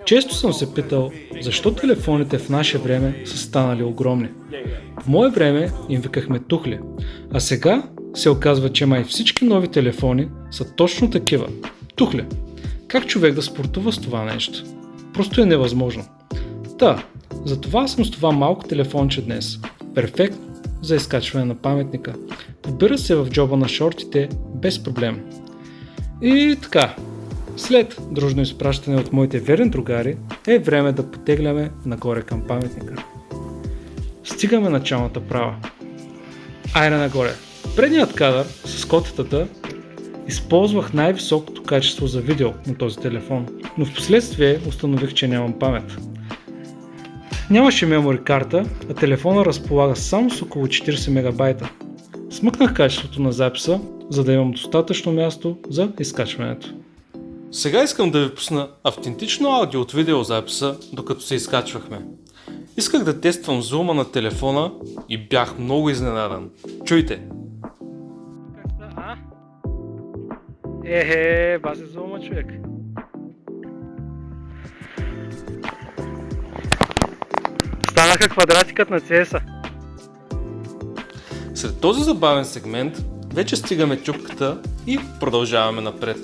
Често съм се питал, защо телефоните в наше време са станали огромни. В мое време им викахме тухли, а сега се оказва, че май всички нови телефони са точно такива. Тухли. Как човек да спортува с това нещо? Просто е невъзможно. Затова съм с това малко телефонче днес. Перфектно за изкачване на паметника. Подбира се в джоба на шортите без проблем. И така, след дружно изпращане от моите верни другари, е време да потегляме нагоре към паметника. Стигаме началната права. Айде нагоре. Предният кадър с котетата използвах най-високото качество за видео на този телефон, но в последствие установих, че нямам памет. Нямаше мемори карта, а телефона разполага само с около 40 мегабайта. Смъкнах качеството на записа, за да имам достатъчно място за изкачването. Сега искам да ви пусна автентично аудио от видеозаписа, докато се изкачвахме. Исках да тествам зума на телефона и бях много изненадан. Чуйте! Бази зума, човек. Станаха квадратикът на CS-а. След този забавен сегмент, вече стигаме чупката и продължаваме напред.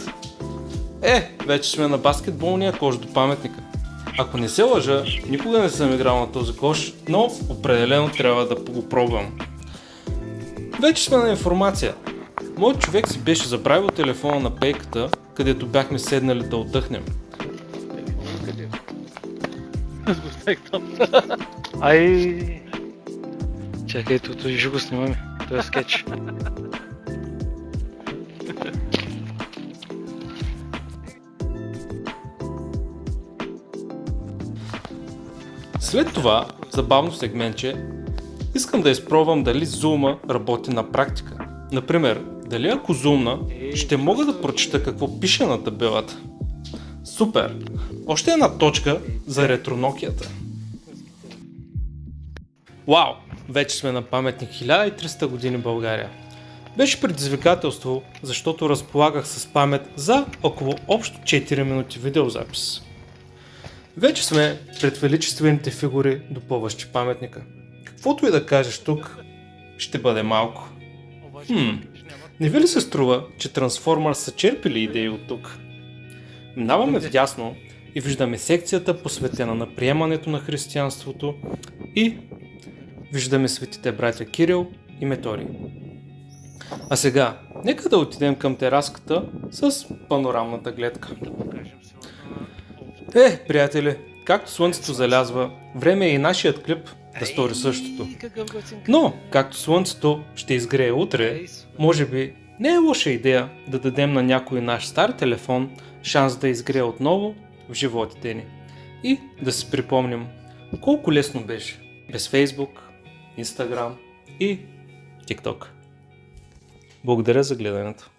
Вече сме на баскетболния кош до паметника. Ако не се лъжа, никога не съм играл на този кош, но определено трябва да го пробвам. Вече сме на информация. Моят човек си беше забравил телефона на пейката, където бяхме седнали да отдъхнем. Чакай, тук ще го снимаме. Това е скетч. След това, забавно сегментче, искам да изпробвам дали зума работи на практика. Например, дали ако зумна, ще мога да прочита какво пише на табелата. Супер! Още една точка за ретронокията. Вау! Вече сме на паметник 1300 години България. Беше предизвикателство, защото разполагах с памет за около общо 4 минути видеозапис. Вече сме пред величествените фигури, допълващи паметника. Каквото и да кажеш тук, ще бъде малко. Не ви ли се струва, че Transformers са черпили идеи от тук? Минаваме вдясно и виждаме секцията, посветена на приемането на християнството, и виждаме светите братя Кирил и Методий. А сега, нека да отидем към тераската с панорамната гледка. Приятели, както слънцето залязва, време е и нашият клип да стори същото. Но, както слънцето ще изгрее утре, може би не е лоша идея да дадем на някой наш стар телефон шанс да изгрее отново в животите ни. И да си припомним колко лесно беше без Facebook, Instagram и TikTok. Благодаря за гледането.